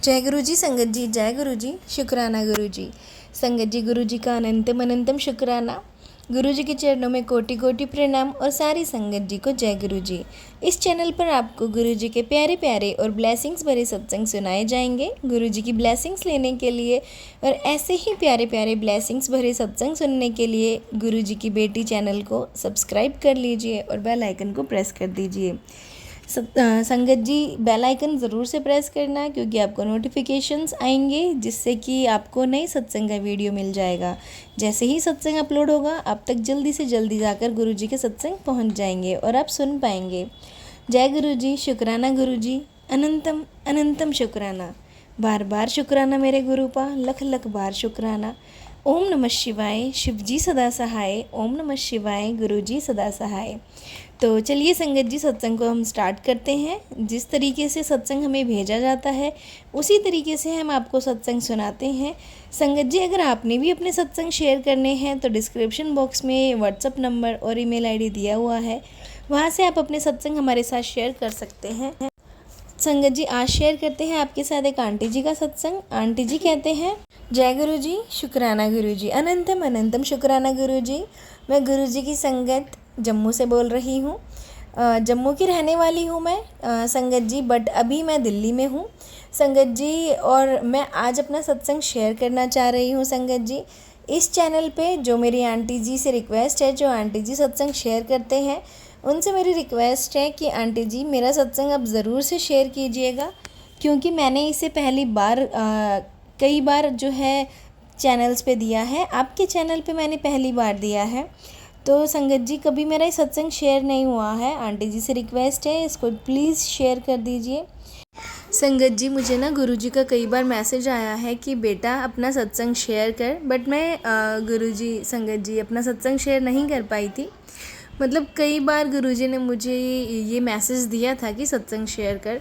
जय गुरु जी संगत जी, जय गुरु जी, शुक्राना गुरु जी। संगत जी, गुरु जी का अनंतम अनंतम शुक्राना। गुरु जी के चरणों में कोटि कोटि प्रणाम और सारी संगत जी को जय गुरु जी। इस चैनल पर आपको गुरु जी के प्यारे प्यारे और ब्लेसिंग्स भरे सत्संग सुनाए जाएंगे। गुरु जी की ब्लेसिंग्स लेने के लिए और ऐसे ही प्यारे प्यारे ब्लेसिंग्स भरे सत्संग सुनने के लिए गुरु जी की बेटी चैनल को सब्सक्राइब कर लीजिए और बेल आइकन को प्रेस कर दीजिए। संगत जी, बेल आइकन ज़रूर से प्रेस करना, क्योंकि आपको नोटिफिकेशंस आएंगे जिससे कि आपको नए सत्संग का वीडियो मिल जाएगा। जैसे ही सत्संग अपलोड होगा आप तक जल्दी से जल्दी जाकर गुरु जी के सत्संग पहुंच जाएंगे और आप सुन पाएंगे। जय गुरु जी, शुक्राना गुरु जी, अनंतम अनंतम शुक्राना। बार बार शुक्राना मेरे गुरु पा, लख लख बार शुक्राना। ओम नमः शिवाय, शिव जी सदा सहाय। ओम नमः शिवाय, गुरु जी सदा सहाय। तो चलिए संगत जी, सत्संग को हम स्टार्ट करते हैं। जिस तरीके से सत्संग हमें भेजा जाता है उसी तरीके से हम आपको सत्संग सुनाते हैं। संगत जी, अगर आपने भी अपने सत्संग शेयर करने हैं तो डिस्क्रिप्शन बॉक्स में व्हाट्सअप नंबर और ईमेल आईडी दिया हुआ है, वहाँ से आप अपने सत्संग हमारे साथ शेयर कर सकते हैं। संगत जी, आज शेयर करते हैं आपके साथ एक आंटी जी का सत्संग। आंटी जी कहते हैं, जय गुरु जी, शुक्राना गुरु जी, अनंतम अनंतम शुक्राना गुरु जी। मैं गुरु जी की संगत जम्मू से बोल रही हूँ। जम्मू की रहने वाली हूँ मैं संगत जी, बट अभी मैं दिल्ली में हूँ संगत जी। और मैं आज अपना सत्संग शेयर करना चाह रही हूँ संगत जी। इस चैनल पे जो मेरी आंटी जी से रिक्वेस्ट है, जो आंटी जी सत्संग शेयर करते हैं, उनसे मेरी रिक्वेस्ट है कि आंटी जी मेरा सत्संग अब ज़रूर से शेयर कीजिएगा, क्योंकि मैंने इसे पहली बार कई बार जो है चैनल्स पे दिया है, आपके चैनल पे मैंने पहली बार दिया है। तो संगत जी, कभी मेरा ये सत्संग शेयर नहीं हुआ है। आंटी जी से रिक्वेस्ट है, इसको प्लीज़ शेयर कर दीजिए। संगत जी, मुझे ना गुरु जी का कई बार मैसेज आया है कि बेटा अपना सत्संग शेयर कर, बट मैं गुरु जी संगत जी अपना सत्संग शेयर नहीं कर पाई थी। मतलब कई बार गुरु जी ने मुझे ये मैसेज दिया था कि सत्संग शेयर कर।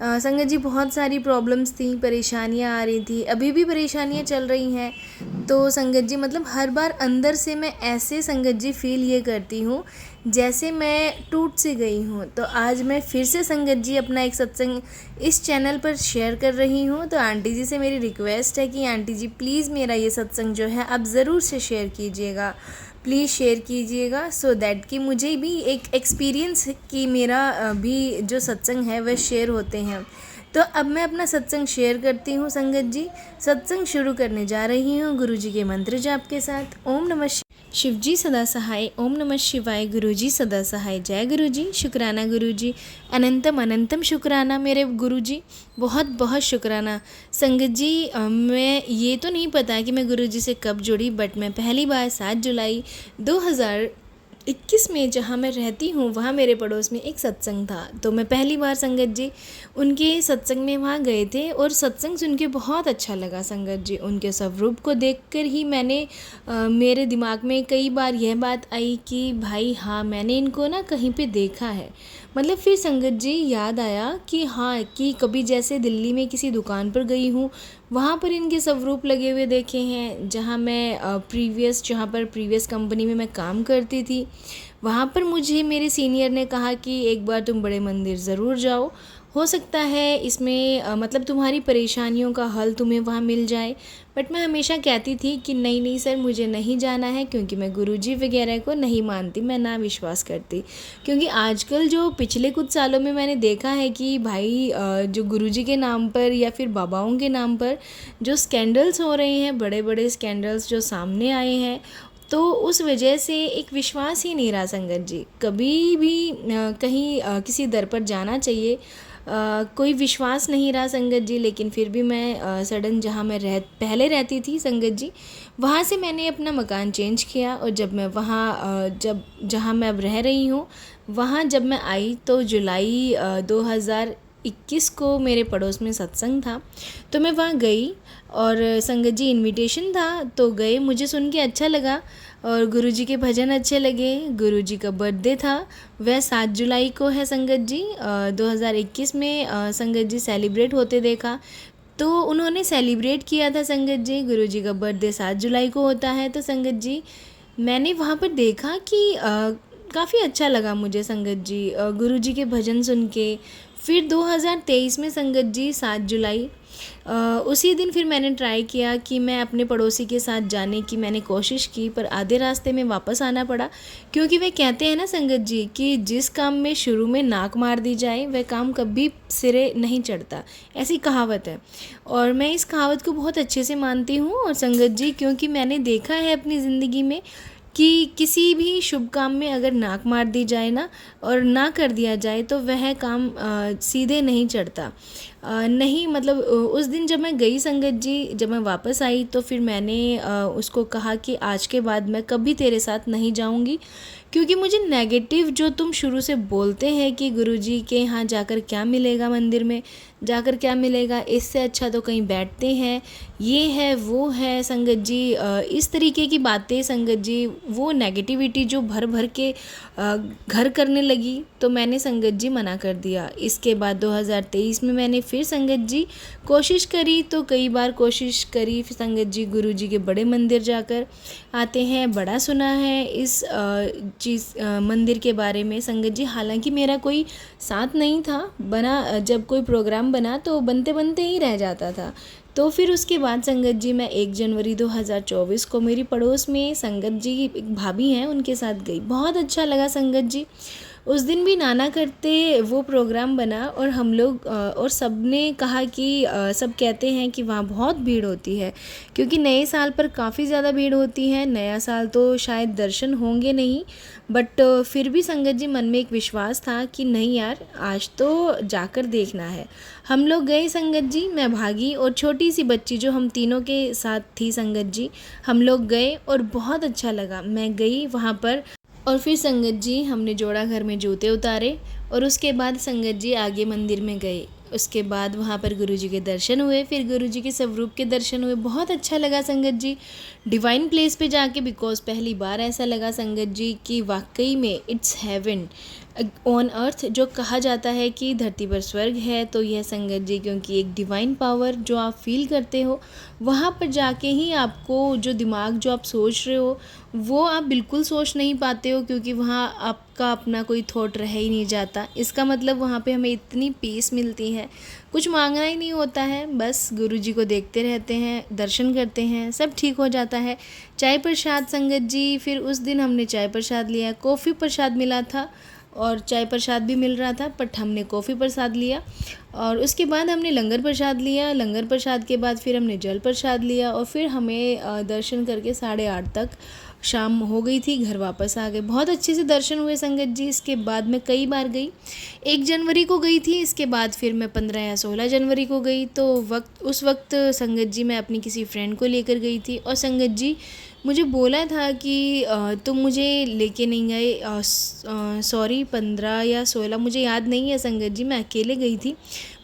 संगत जी, बहुत सारी प्रॉब्लम्स थी, परेशानियाँ आ रही थी, अभी भी परेशानियाँ चल रही हैं। तो संगत जी, मतलब हर बार अंदर से मैं ऐसे संगत जी फ़ील ये करती हूँ जैसे मैं टूट सी गई हूँ। तो आज मैं फिर से संगत जी अपना एक सत्संग इस चैनल पर शेयर कर रही हूँ। तो आंटी जी से मेरी रिक्वेस्ट है कि आंटी जी प्लीज़ मेरा ये सत्संग जो है आप ज़रूर से शेयर कीजिएगा, प्लीज़ शेयर कीजिएगा, सो दैट कि मुझे भी एक एक्सपीरियंस कि मेरा भी जो सत्संग है वह शेयर होते हैं। तो अब मैं अपना सत्संग शेयर करती हूँ संगत जी। सत्संग शुरू करने जा रही हूँ गुरु जी के मंत्र जाप के साथ। ओम नमः शिव जी सदा सहाय। ओम नमः शिवाय, गुरु जी सदा सहाय। जय गुरु जी, शुक्राना गुरु जी, अनंतम अनंतम शुक्राना मेरे गुरु जी, बहुत बहुत शुक्राना। संगत जी, मैं ये तो नहीं पता कि मैं गुरु जी से कब जुड़ी, बट मैं पहली बार 7 जुलाई 2021 में जहाँ मैं रहती हूँ वहाँ मेरे पड़ोस में एक सत्संग था। तो मैं पहली बार संगत जी उनके सत्संग में वहाँ गए थे और सत्संग सुन के बहुत अच्छा लगा संगत जी। उनके स्वरूप को देखकर ही मेरे दिमाग में कई बार यह बात आई कि भाई हाँ, मैंने इनको ना कहीं पे देखा है। मतलब फिर संगत जी याद आया कि हाँ, कि कभी जैसे दिल्ली में किसी दुकान पर गई हूँ, वहाँ पर इनके स्वरूप लगे हुए देखे हैं। जहाँ पर प्रीवियस कंपनी में मैं काम करती थी, वहाँ पर मुझे मेरे सीनियर ने कहा कि एक बार तुम बड़े मंदिर ज़रूर जाओ, हो सकता है इसमें मतलब तुम्हारी परेशानियों का हल तुम्हें वहाँ मिल जाए। बट मैं हमेशा कहती थी कि नहीं नहीं सर, मुझे नहीं जाना है, क्योंकि मैं गुरुजी वगैरह को नहीं मानती, मैं ना विश्वास करती। क्योंकि आजकल जो पिछले कुछ सालों में मैंने देखा है कि भाई जो गुरुजी के नाम पर या फिर बाबाओं के नाम पर जो स्कैंडल्स हो रहे हैं, बड़े बड़े स्कैंडल्स जो सामने आए हैं, तो उस वजह से एक विश्वास ही नहीं रहा संगत जी। कभी भी कहीं किसी दर पर जाना चाहिए, कोई विश्वास नहीं रहा संगत जी। लेकिन फिर भी मैं सडन जहाँ मैं पहले रहती थी संगत जी, वहाँ से मैंने अपना मकान चेंज किया। और जब मैं वहाँ जहाँ मैं अब रह रही हूँ, वहाँ जब मैं आई तो जुलाई 2021 को मेरे पड़ोस में सत्संग था। तो मैं वहाँ गई और संगत जी इनविटेशन था तो गए, मुझे सुन के अच्छा लगा और गुरुजी के भजन अच्छे लगे। गुरुजी का बर्थडे था, वह 7 जुलाई को है संगत जी। 2021 में संगत जी सेलिब्रेट होते देखा, तो उन्होंने सेलिब्रेट किया था संगत जी। गुरुजी का बर्थडे 7 जुलाई को होता है। तो संगत जी मैंने वहाँ पर देखा कि काफ़ी अच्छा लगा मुझे संगत जी, गुरुजी के भजन सुन के। फिर 2023 में संगत जी 7 जुलाई उसी दिन फिर मैंने ट्राई किया कि मैं अपने पड़ोसी के साथ जाने की मैंने कोशिश की, पर आधे रास्ते में वापस आना पड़ा। क्योंकि वे कहते हैं ना संगत जी कि जिस काम में शुरू में नाक मार दी जाए वह काम कभी सिरे नहीं चढ़ता, ऐसी कहावत है। और मैं इस कहावत को बहुत अच्छे से मानती हूँ। और संगत जी क्योंकि मैंने देखा है अपनी ज़िंदगी में कि किसी भी शुभ काम में अगर नाक मार दी जाए ना और ना कर दिया जाए तो वह काम सीधे नहीं चढ़ता। नहीं मतलब उस दिन जब मैं गई संगत जी, जब मैं वापस आई तो फिर मैंने उसको कहा कि आज के बाद मैं कभी तेरे साथ नहीं जाऊंगी, क्योंकि मुझे नेगेटिव जो तुम शुरू से बोलते हैं कि गुरुजी के यहाँ जाकर क्या मिलेगा, मंदिर में जाकर क्या मिलेगा, इससे अच्छा तो कहीं बैठते हैं, ये है वो है संगत जी, इस तरीके की बातें संगत जी, वो नेगेटिविटी जो भर भर के घर करने लगी, तो मैंने संगत जी मना कर दिया। इसके बाद 2023 में मैंने फिर संगत जी कोशिश करी, तो कई बार कोशिश करी फिर संगत जी गुरुजी के बड़े मंदिर जाकर आते हैं, बड़ा सुना है इस मंदिर के बारे में संगत जी। हालांकि मेरा कोई साथ नहीं था, बना जब कोई प्रोग्राम बना तो बनते बनते ही रह जाता था। तो फिर उसके बाद संगत जी मैं 1 जनवरी 2024 को मेरी पड़ोस में संगत जी की एक भाभी हैं उनके साथ गई। बहुत अच्छा लगा संगत जी। उस दिन भी नाना करते वो प्रोग्राम बना और हम लोग और सब ने कहा कि सब कहते हैं कि वहाँ बहुत भीड़ होती है, क्योंकि नए साल पर काफ़ी ज़्यादा भीड़ होती है। नया साल तो शायद दर्शन होंगे नहीं, बट फिर भी संगत जी मन में एक विश्वास था कि नहीं यार आज तो जाकर देखना है। हम लोग गए संगत जी, मैं भागी और छोटी सी बच्ची जो हम तीनों के साथ थी संगत जी, हम लोग गए और बहुत अच्छा लगा। मैं गई वहाँ पर और फिर संगत जी हमने जोड़ा घर में जूते उतारे और उसके बाद संगत जी आगे मंदिर में गए। उसके बाद वहाँ पर गुरुजी के दर्शन हुए, फिर गुरुजी के स्वरूप के दर्शन हुए। बहुत अच्छा लगा संगत जी डिवाइन प्लेस पे जाके, बिकॉज पहली बार ऐसा लगा संगत जी कि वाकई में इट्स हेवन ऑन अर्थ। जो कहा जाता है कि धरती पर स्वर्ग है, तो यह संगत जी क्योंकि एक डिवाइन पावर जो आप फील करते हो वहाँ पर जाके ही आपको जो दिमाग जो आप सोच रहे हो वो आप बिल्कुल सोच नहीं पाते हो, क्योंकि वहाँ आपका अपना कोई थॉट रह ही नहीं जाता। इसका मतलब वहाँ पे हमें इतनी पीस मिलती है, कुछ मांगना ही नहीं होता है, बस गुरुजी को देखते रहते हैं, दर्शन करते हैं, सब ठीक हो जाता है। चाय प्रसाद संगत जी, फिर उस दिन हमने चाय प्रसाद लिया, कॉफ़ी प्रसाद मिला था और चाय प्रसाद भी मिल रहा था, बट हमने कॉफ़ी प्रसाद लिया। और उसके बाद हमने लंगर प्रसाद लिया, लंगर प्रसाद के बाद फिर हमने जल प्रसाद लिया और फिर हमें दर्शन करके 8:30 तक शाम हो गई थी, घर वापस आ गए। बहुत अच्छे से दर्शन हुए संगत जी। इसके बाद मैं कई बार गई, 1 जनवरी को गई थी, इसके बाद फिर मैं 15 या 16 जनवरी को गई। तो उस वक्त संगत जी मैं अपनी किसी फ्रेंड को लेकर गई थी और संगत जी मुझे बोला था कि तुम मुझे लेके नहीं गए, सॉरी 15 या 16 मुझे याद नहीं है संगत जी, मैं अकेले गई थी।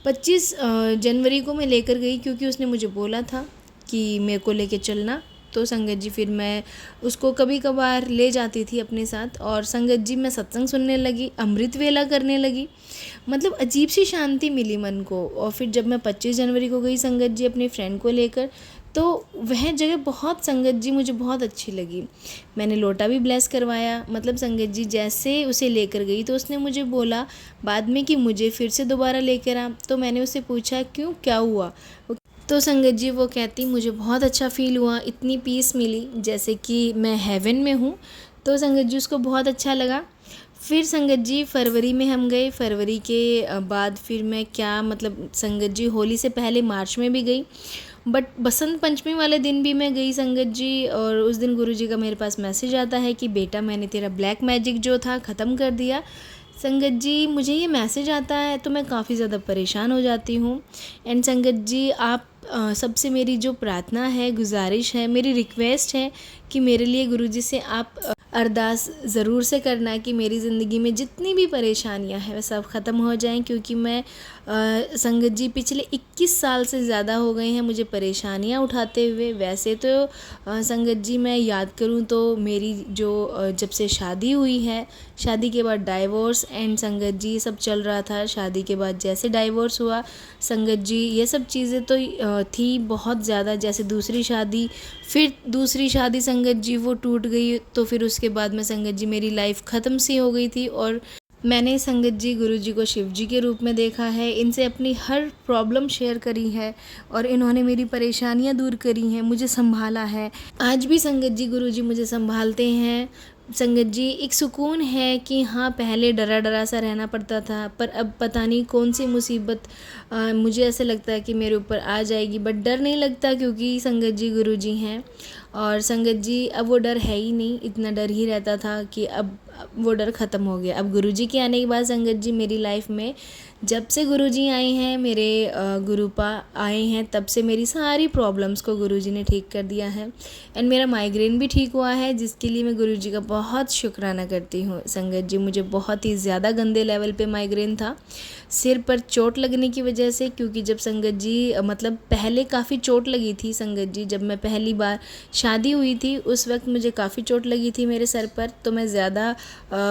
25 जनवरी को मैं लेकर गई क्योंकि उसने मुझे बोला था कि मेरे को लेके चलना। तो संगत जी फिर मैं उसको कभी कभार ले जाती थी अपने साथ और संगत जी मैं सत्संग सुनने लगी, अमृत वेला करने लगी, मतलब अजीब सी शांति मिली मन को। और फिर जब मैं 25 जनवरी को गई संगत जी अपनी फ्रेंड को लेकर, तो वह जगह बहुत संगत जी मुझे बहुत अच्छी लगी। मैंने लोटा भी ब्लेस करवाया, मतलब संगत जी जैसे उसे लेकर गई तो उसने मुझे बोला बाद में कि मुझे फिर से दोबारा लेकर आ। तो मैंने उससे पूछा क्यों, क्या हुआ? तो संगत जी वो कहती मुझे बहुत अच्छा फ़ील हुआ, इतनी पीस मिली जैसे कि मैं हेवन में हूँ। तो संगत जी उसको बहुत अच्छा लगा। फिर संगत जी फरवरी में हम गए, फरवरी के बाद फिर मैं क्या मतलब संगत जी होली से पहले मार्च में भी गई, बट बसंत पंचमी वाले दिन भी मैं गई संगत जी। और उस दिन गुरुजी का मेरे पास मैसेज आता है कि बेटा मैंने तेरा ब्लैक मैजिक जो था ख़त्म कर दिया। संगत जी मुझे ये मैसेज आता है तो मैं काफ़ी ज़्यादा परेशान हो जाती हूँ। एंड संगत जी आप सबसे मेरी जो प्रार्थना है, गुजारिश है, मेरी रिक्वेस्ट है कि मेरे लिए गुरुजी से आप अरदास ज़रूर से करना कि मेरी ज़िंदगी में जितनी भी परेशानियां हैं वह सब ख़त्म हो जाएं, क्योंकि मैं संगत जी पिछले 21 साल से ज़्यादा हो गए हैं मुझे परेशानियां उठाते हुए। वैसे तो संगत जी मैं याद करूं तो मेरी जो जब से शादी हुई है, शादी के बाद डाइवोर्स एंड संगत जी सब चल रहा था, शादी के बाद जैसे डाइवोर्स हुआ संगत जी ये सब चीज़ें तो थी बहुत ज़्यादा। जैसे दूसरी शादी, फिर दूसरी शादी संगत जी वो टूट गई, तो फिर उसके बाद में संगत जी मेरी लाइफ ख़त्म सी हो गई थी। और मैंने संगत जी गुरु जी को शिव जी के रूप में देखा है। इनसे अपनी हर प्रॉब्लम शेयर करी है और इन्होंने मेरी परेशानियां दूर करी हैं, मुझे संभाला है। आज भी संगत जी गुरु जी मुझे संभालते हैं। संगत जी एक सुकून है कि हाँ, पहले डरा डरा सा रहना पड़ता था, पर अब पता नहीं कौन सी मुसीबत मुझे ऐसे लगता है कि मेरे ऊपर आ जाएगी, बट डर नहीं लगता क्योंकि संगत जी गुरु जी हैं। और संगत जी अब वो डर है ही नहीं, इतना डर ही रहता था कि अब वो डर ख़त्म हो गया। अब गुरुजी के आने के बाद संगत जी मेरी लाइफ में, जब से गुरुजी आए हैं, मेरे गुरुपा आए हैं, तब से मेरी सारी प्रॉब्लम्स को गुरुजी ने ठीक कर दिया है। एंड मेरा माइग्रेन भी ठीक हुआ है, जिसके लिए मैं गुरुजी का बहुत शुक्राना करती हूँ। संगत जी मुझे बहुत ही ज़्यादा गंदे लेवल पे माइग्रेन था, सिर पर चोट लगने की वजह से, क्योंकि जब संगत जी मतलब पहले काफ़ी चोट लगी थी संगत जी, जब मैं पहली बार शादी हुई थी उस वक्त मुझे काफ़ी चोट लगी थी मेरे सर पर। तो मैं ज़्यादा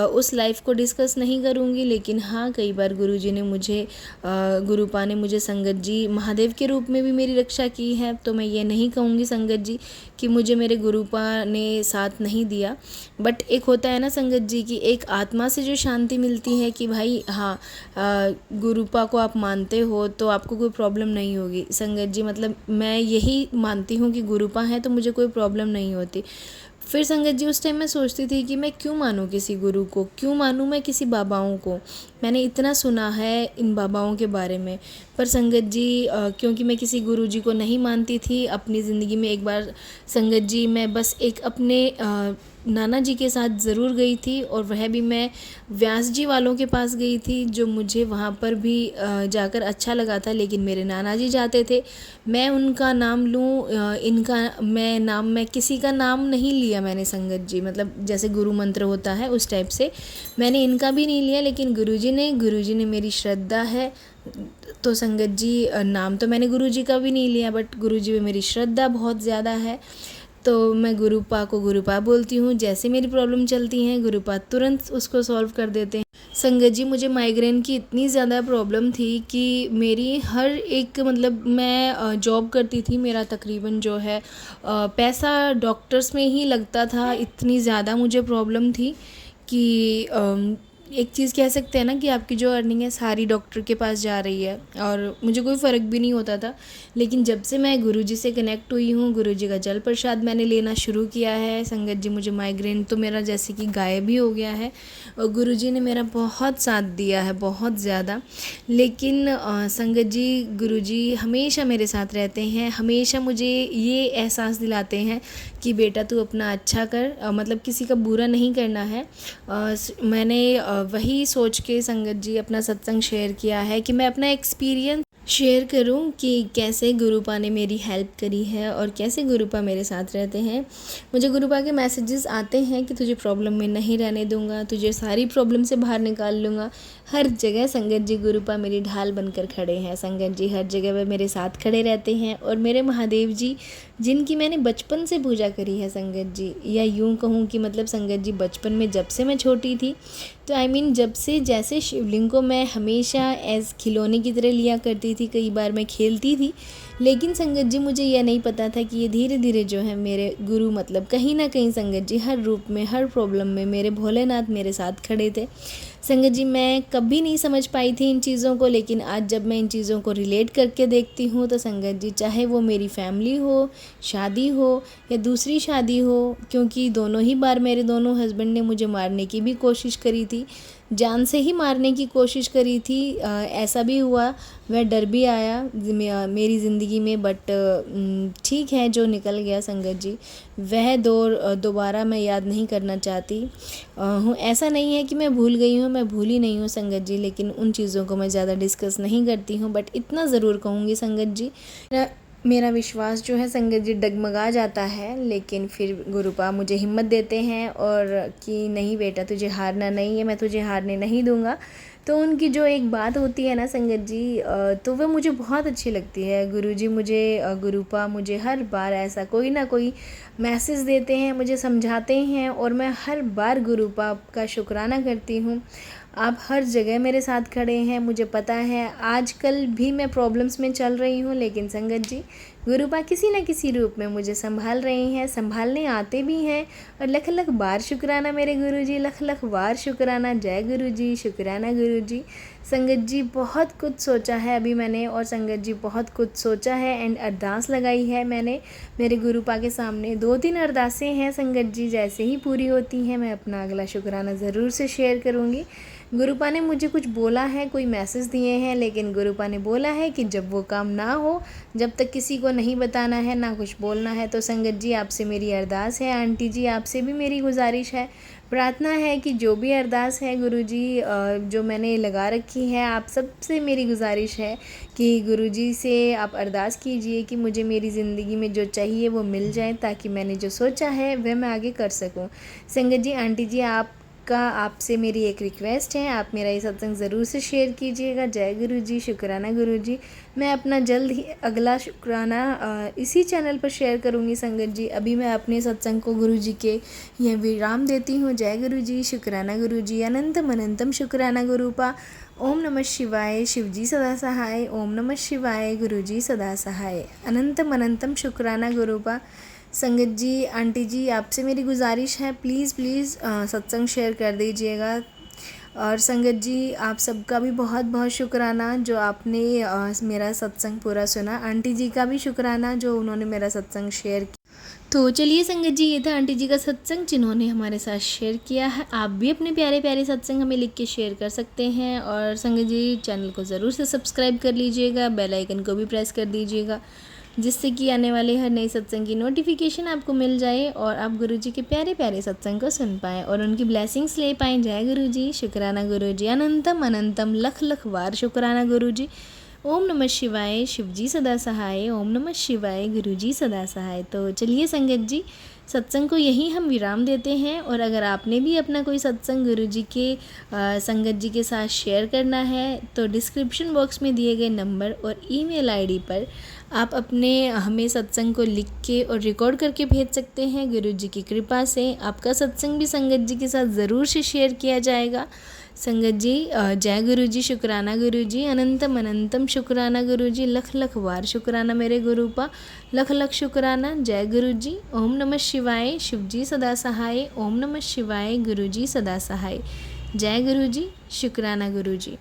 उस लाइफ को डिस्कस नहीं करूँगी, लेकिन हाँ, कई बार गुरुजी ने मुझे गुरुपा ने मुझे संगत जी महादेव के रूप में भी मेरी रक्षा की है। तो मैं ये नहीं कहूँगी संगत जी कि मुझे मेरे गुरुपा ने साथ नहीं दिया, बट एक होता है ना संगत जी की एक आत्मा से जो शांति मिलती है कि भाई हाँ, गुरुपा को आप मानते हो तो आपको कोई प्रॉब्लम नहीं होगी। संगत जी मतलब मैं यही मानती हूँ कि गुरुपा है तो मुझे कोई प्रॉब्लम नहीं होती। फिर संगत जी उस टाइम मैं सोचती थी कि मैं क्यों मानूँ किसी गुरु को, क्यों मानूँ मैं किसी बाबाओं को। मैंने इतना सुना है इन बाबाओं के बारे में, पर संगत जी क्योंकि मैं किसी गुरु जी को नहीं मानती थी अपनी ज़िंदगी में, एक बार संगत जी मैं बस एक अपने नाना जी के साथ ज़रूर गई थी, और वह भी मैं व्यास जी वालों के पास गई थी, जो मुझे वहाँ पर भी जाकर अच्छा लगा था। लेकिन मेरे नाना जी जाते थे, मैं उनका नाम लूँ, मैं किसी का नाम नहीं लिया मैंने संगत जी, मतलब जैसे गुरु मंत्र होता है उस टाइप से मैंने इनका भी नहीं लिया। लेकिन गुरुजी ने मेरी श्रद्धा है तो संगत जी नाम तो मैंने गुरुजी का भी नहीं लिया, बट गुरुजी में मेरी श्रद्धा बहुत ज़्यादा है, तो मैं गुरुपा को गुरुपा बोलती हूँ। जैसे मेरी प्रॉब्लम चलती हैं गुरुपा तुरंत उसको सॉल्व कर देते हैं। संगत जी मुझे माइग्रेन की इतनी ज़्यादा प्रॉब्लम थी कि मेरी हर एक, मतलब मैं जॉब करती थी, मेरा तकरीबन जो है पैसा डॉक्टर्स में ही लगता था, इतनी ज़्यादा मुझे प्रॉब्लम थी कि एक चीज़ कह सकते हैं ना कि आपकी जो अर्निंग है सारी डॉक्टर के पास जा रही है, और मुझे कोई फ़र्क भी नहीं होता था। लेकिन जब से मैं गुरुजी से कनेक्ट हुई हूँ, गुरुजी का जल प्रसाद मैंने लेना शुरू किया है संगत जी, मुझे माइग्रेन तो मेरा जैसे कि गायब ही हो गया है, और गुरुजी ने मेरा बहुत साथ दिया है, बहुत ज़्यादा। लेकिन संगत जी गुरुजी हमेशा मेरे साथ रहते हैं, हमेशा मुझे ये एहसास दिलाते हैं कि बेटा तू अपना अच्छा कर, मतलब किसी का बुरा नहीं करना है। मैंने वही सोच के संगत जी अपना सत्संग शेयर किया है कि मैं अपना एक्सपीरियंस शेयर करूं कि कैसे गुरुपा ने मेरी हेल्प करी है और कैसे गुरुपा मेरे साथ रहते हैं। मुझे गुरुपा के मैसेजेस आते हैं कि तुझे प्रॉब्लम में नहीं रहने दूंगा, तुझे सारी प्रॉब्लम से बाहर निकाल लूँगा। हर जगह संगत जी गुरुपा मेरी ढाल बनकर खड़े हैं। संगत जी हर जगह पे मेरे साथ खड़े रहते हैं, और मेरे महादेव जी जिनकी मैंने बचपन से पूजा करी है संगत जी, या यूँ कहूँ कि मतलब संगत जी बचपन में जब से मैं छोटी थी, तो जब से जैसे शिवलिंग को मैं हमेशा एज़ खिलौने की तरह लिया करती थी, कई बार मैं खेलती थी, लेकिन संगत जी मुझे यह नहीं पता था कि ये धीरे धीरे जो है मेरे गुरु, मतलब कहीं ना कहीं संगत जी हर रूप में, हर प्रॉब्लम में मेरे भोलेनाथ मेरे साथ खड़े थे। संगत जी मैं कभी नहीं समझ पाई थी इन चीज़ों को, लेकिन आज जब मैं इन चीज़ों को रिलेट करके देखती हूँ तो संगत जी, चाहे वो मेरी फैमिली हो, शादी हो या दूसरी शादी हो, क्योंकि दोनों ही बार मेरे दोनों हस्बैंड ने मुझे मारने की भी कोशिश करी थी, जान से ही मारने की कोशिश करी थी। ऐसा भी हुआ, वह डर भी आया मेरी ज़िंदगी में, बट ठीक है जो निकल गया संगत जी, वह दौर दोबारा मैं याद नहीं करना चाहती हूँ। ऐसा नहीं है कि मैं भूल गई हूँ, मैं भूली नहीं हूँ संगत जी, लेकिन उन चीज़ों को मैं ज़्यादा डिस्कस नहीं करती हूँ। बट इतना ज़रूर कहूँगी संगत जी, मेरा विश्वास जो है संगत जी डगमगा जाता है, लेकिन फिर गुरुपा मुझे हिम्मत देते हैं और कि नहीं बेटा तुझे हारना नहीं है, मैं तुझे हारने नहीं दूंगा। तो उनकी जो एक बात होती है ना संगत जी, तो वह मुझे बहुत अच्छी लगती है। गुरुजी मुझे, गुरुपा मुझे हर बार ऐसा कोई ना कोई मैसेज देते हैं, मुझे समझाते हैं, और मैं हर बार गुरुपा का शुक्राना करती हूँ। आप हर जगह मेरे साथ खड़े हैं। मुझे पता है आजकल भी मैं प्रॉब्लम्स में चल रही हूँ, लेकिन संगत जी गुरुपा किसी न किसी रूप में मुझे संभाल रही हैं, संभालने आते भी हैं। और लख लख बार शुक्राना मेरे गुरुजी, लख लख बार शुक्राना। जय गुरुजी, शुक्राना गुरुजी। संगत जी बहुत कुछ सोचा है अभी मैंने, और संगत जी बहुत कुछ सोचा है एंड अरदास लगाई है मैंने मेरे गुरुपा के सामने। 2-3 अरदासें हैं संगत जी, जैसे ही पूरी होती हैं मैं अपना अगला शुक्राना ज़रूर से शेयर करूँगी। गुरुपा ने मुझे कुछ बोला है, कोई मैसेज दिए हैं, लेकिन गुरुपा ने बोला है कि जब वो काम ना हो, जब तक किसी को नहीं बताना है, ना कुछ बोलना है। तो संगत जी आपसे मेरी अरदास है, आंटी जी आपसे भी मेरी गुजारिश है, प्रार्थना है कि जो भी अरदास है गुरुजी जो मैंने लगा रखी है, आप सबसे मेरी गुजारिश है कि गुरुजी से आप अरदास कीजिए कि मुझे मेरी ज़िंदगी में जो चाहिए वो मिल जाए, ताकि मैंने जो सोचा है वह मैं आगे कर सकूं। संगत जी, आंटी जी आपसे मेरी एक रिक्वेस्ट है, आप मेरा ये सत्संग ज़रूर से शेयर कीजिएगा। जय गुरुजी, शुक्राना गुरुजी। मैं अपना जल्द ही अगला शुक्राना इसी चैनल पर शेयर करूँगी संगत जी। अभी मैं अपने सत्संग को गुरुजी के ये विराम देती हूँ। जय गुरुजी, शुक्राना गुरुजी। अनंतम अनंतम शुक्राना गुरुपा। ओम नमः शिवाय, शिवजी सदा सहाय। ओम नमः शिवाय, गुरुजी सदा सहाय। अनंतम अनंतम शुक्राना गुरुपा। संगत जी, आंटी जी आपसे मेरी गुजारिश है, प्लीज़ प्लीज़ सत्संग शेयर कर दीजिएगा। और संगत जी आप सबका भी बहुत बहुत शुक्राना जो आपने मेरा सत्संग पूरा सुना। आंटी जी का भी शुक्राना जो उन्होंने मेरा सत्संग शेयर किया। तो चलिए संगत जी, ये था आंटी जी का सत्संग जिन्होंने हमारे साथ शेयर किया है। आप भी अपने प्यारे प्यारे सत्संग हमें लिख के शेयर कर सकते हैं। और संगत जी चैनल को ज़रूर से सब्सक्राइब कर लीजिएगा, बेल आइकन को भी प्रेस कर दीजिएगा, जिससे कि आने वाले हर नए सत्संग की नोटिफिकेशन आपको मिल जाए और आप गुरुजी के प्यारे प्यारे सत्संग को सुन पाएँ और उनकी ब्लेसिंग्स ले पाएँ। जय गुरुजी, शुक्राना गुरुजी। अनंतम अनंतम लख लख बार शुक्राना गुरुजी। ओम नमः शिवाय, शिवजी सदा सहाय। ओम नमः शिवाय, गुरुजी सदा सहाय। तो चलिए संगत जी, सत्संग को यहीं हम विराम देते हैं। और अगर आपने भी अपना कोई सत्संग गुरुजी के संगत जी के साथ शेयर करना है तो डिस्क्रिप्शन बॉक्स में दिए गए नंबर और ईमेल आईडी पर आप अपने हमें सत्संग को लिख के और रिकॉर्ड करके भेज सकते हैं। गुरुजी की कृपा से आपका सत्संग भी संगत जी के साथ ज़रूर से शेयर किया जाएगा। संगत जी जय गुरुजी, शुक्राना गुरुजी। अनंतम अनंतम शुक्राना गुरुजी। लख लख बार शुक्राना मेरे गुरुपा, लख लख शुक्राना। जय गुरुजी। ओम नमः शिवाय, शिवजी सदा सहाय। ओम नमः शिवाय, गुरुजी सदा सहाय। जय गुरुजी, शुक्राना गुरुजी।